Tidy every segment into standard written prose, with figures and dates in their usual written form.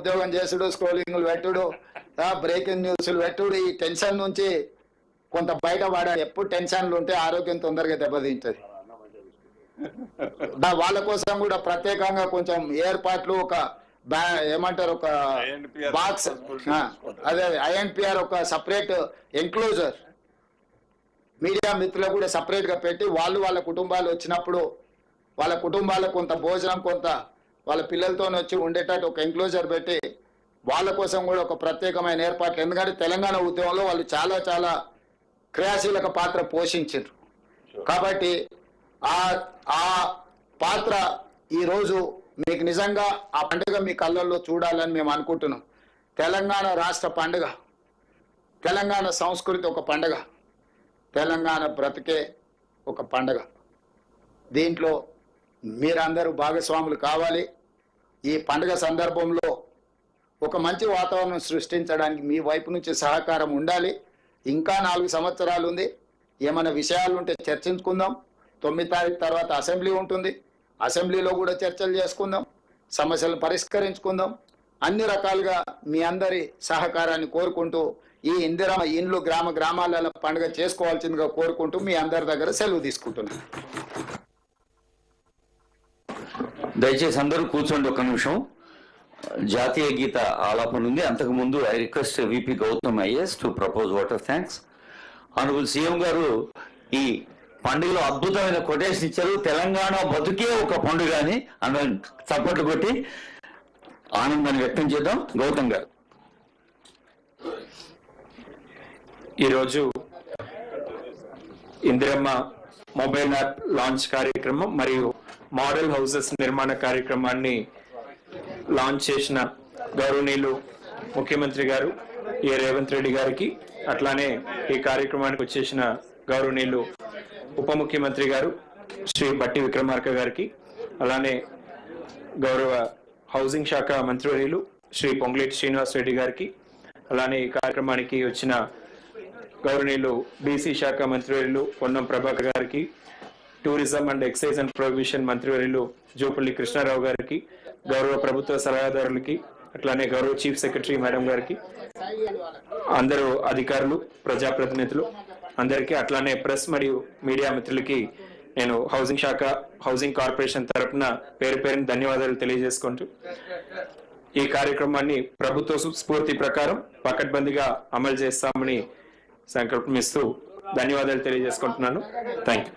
ఉద్యోగం చేసుడు, స్క్రోలింగ్లు పెట్టుడు, బ్రేకింగ్ న్యూస్లు పెట్టుడు, ఈ టెన్షన్ నుంచి కొంత బయటపడాలి. ఎప్పుడు టెన్షన్లు ఉంటే ఆరోగ్యం తొందరగా దెబ్బతింటది. వాళ్ళ కోసం కూడా ప్రత్యేకంగా కొంచెం ఏర్పాట్లు, ఒక ఏమంటారు, ఒక బాక్స్, అదే INPR ఒక సపరేట్ ఎన్క్లోజర్ మీడియా మిత్రులకు కూడా సపరేట్ గా పెట్టి వాళ్ళ కుటుంబాలు వచ్చినప్పుడు వాళ్ళ కుటుంబాలకు కొంత భోజనం, కొంత వాళ్ళ పిల్లలతో వచ్చి ఉండేటట్టు ఒక ఎన్క్లోజర్ పెట్టి వాళ్ళ కోసం కూడా ఒక ప్రత్యేకమైన ఏర్పాట్లు. ఎందుకంటే తెలంగాణ ఉద్యమంలో వాళ్ళు చాలా చాలా క్రియాశీలక పాత్ర పోషించారు. కాబట్టి ఆ పాత్ర ఈరోజు మీకు నిజంగా ఆ పండుగ మీ కళ్ళల్లో చూడాలని మేము అనుకుంటున్నాం. తెలంగాణ రాష్ట్ర పండుగ, తెలంగాణ సంస్కృతి ఒక పండుగ, తెలంగాణ బ్రతికే ఒక పండుగ. దీంట్లో మీరందరూ భాగస్వాములు కావాలి. ఈ పండుగ సందర్భంలో ఒక మంచి వాతావరణం సృష్టించడానికి మీ వైపు నుంచి సహకారం ఉండాలి. ఇంకా 4 సంవత్సరాలు ఉంది. ఏమైనా విషయాలు ఉంటే చర్చించుకుందాం. 9 తారీఖు తర్వాత అసెంబ్లీ ఉంటుంది. అసెంబ్లీలో కూడా చర్చలు చేసుకుందాం, సమస్యలు పరిష్కరించుకుందాం. అన్ని రకాలుగా మీ అందరి సహకారాన్ని కోరుకుంటూ ఈ ఇందిరమ్మ ఇండ్లు గ్రామాలలో పండుగ చేసుకోవాల్సిందిగా కోరుకుంటూ మీ అందరి దగ్గర సెలవు తీసుకుంటున్నాను. దయచేసి అందరూ కూర్చోండి ఒక నిమిషం. జాతీయ గీత ఆలాపన ఉంది. అంతకు ముందు I request VP Gautam IAS to propose vote of thanks. Honourable CM గారు ఈ పండుగలో అద్భుతమైన కొటేషన్ ఇచ్చారు. తెలంగాణ బతుకే ఒక పండుగ అని అందరం చప్పట్లు కొట్టి ఆనందాన్ని వ్యక్తం చేద్దాం. గౌతమ్ గారు. ఈరోజు ఇందిరమ్మ మొబైల్ యాప్ లాంచ్ కార్యక్రమం మరియు మోడల్ హౌసెస్ నిర్మాణ కార్యక్రమాన్ని లాంచ్ చేసిన గౌరవనీయులు ముఖ్యమంత్రి గారు రేవంత్ రెడ్డి గారికి, అట్లానే ఈ కార్యక్రమానికి వచ్చేసిన గౌరవనీయులు ఉప ముఖ్యమంత్రి గారు శ్రీ బట్టి విక్రమార్క గారికి, అలానే గౌరవ హౌసింగ్ శాఖ మంత్రివర్యులు శ్రీ పొంగులేటి శ్రీనివాస్ రెడ్డి గారికి, అలానే ఈ కార్యక్రమానికి వచ్చిన గౌరవనీయులు BC శాఖ మంత్రివర్యులు పొన్నం ప్రభాకర్ గారికి, tourism and excise and prohibition మంత్రివర్యులు జూపల్లి కృష్ణారావు గారికి, గౌరవ ప్రభుత్వ సలహాదారులకి, అట్లానే గౌరవ చీఫ్ సెక్రటరీ మేడం గారికి, అందరూ అధికారులు, ప్రజాప్రతినిధులు అందరికీ, అట్లానే ప్రెస్ మరియు మీడియా మిత్రులకి నేను హౌసింగ్ కార్పొరేషన్ తరఫున పేరు పేరున ధన్యవాదాలు తెలియజేసుకుంటూ ఈ కార్యక్రమాన్ని ప్రభుత్వ స్ఫూర్తి ప్రకారం పకడ్బందీగా అమలు చేస్తామని సంకల్పమిస్తూ ధన్యవాదాలు తెలియజేసుకుంటున్నాను. థ్యాంక్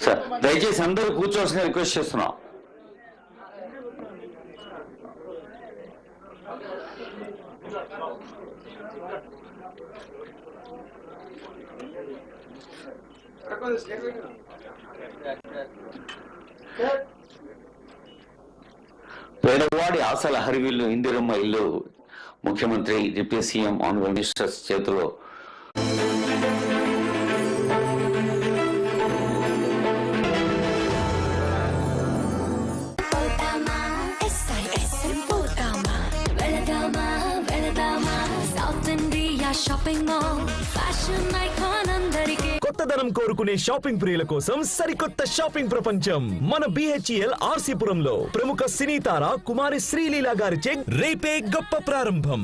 సార్ దయచేసి అందరూ కూర్చోవలసిన రిక్వెస్ట్ చేస్తున్నాం. పేదవాడి ఆశల హరివిల్లు ఇందిరమ్మ ఇల్లు ముఖ్యమంత్రి, డిప్యూటీ CM, ఆనరబుల్ మినిస్టర్స్ చేతిలో కొత్తదనం కోరుకునే షాపింగ్ ప్రియుల కోసం సరికొత్త షాపింగ్ ప్రపంచం మన BHEL ఆర్సీపురంలో ప్రముఖ సినీ తార కుమారి శ్రీలీల గారిచే రేపే గొప్ప ప్రారంభం.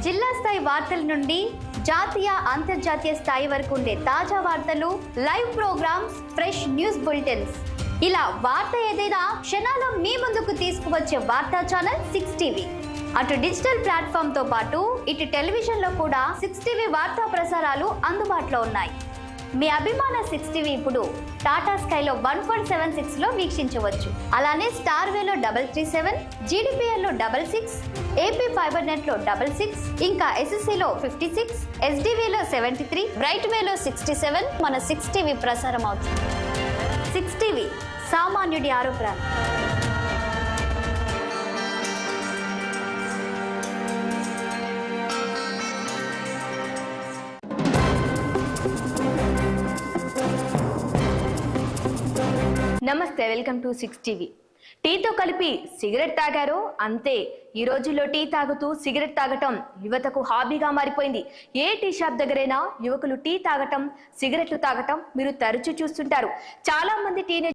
జిల్లా స్థాయి వార్తల నుండి జాతీయ అంతర్జాతీయ స్థాయి వరకు ఉండే తాజా వార్తలు, live programmes, fresh news bulletins, ఇలా వార్త ఏదైనా క్షణాల్లో మీ ముందుకు తీసుకువచ్చే వార్తా ఛానల్ 6TV. అటు డిజిటల్ ప్లాట్ఫామ్ తో పాటు ఇటు టెలివిజన్ లో కూడా 6TV వార్తా ప్రసారాలు అందుబాటులో ఉన్నాయి. మీ అభిమాన 6TV ఇప్పుడు టాటా స్కైలో 1.76 లో వీక్షించవచ్చు. అలానే స్టార్ వేలో 337, GDPR లో 66, AP ఫైబర్ నెట్ లో 66, ఇంకా SSC లో 56, SDV లో 73, బ్రైట్ వేలో 67 మన 6TV ప్రసారం అవుతుంది. 6TV సామాన్యుడి ఆరోగ్యాన్ని. నమస్తే, వెల్కమ్ టు 6TV. టీతో కలిపి సిగరెట్ తాగారో అంతే. ఈ రోజుల్లో టీ తాగుతూ సిగరెట్ తాగటం యువతకు హాబీగా మారిపోయింది. ఏ టీ షాప్ దగ్గరైనా యువకులు టీ తాగటం, సిగరెట్లు తాగటం మీరు తరచూ చూస్తుంటారు. చాలా మంది టీనేజ్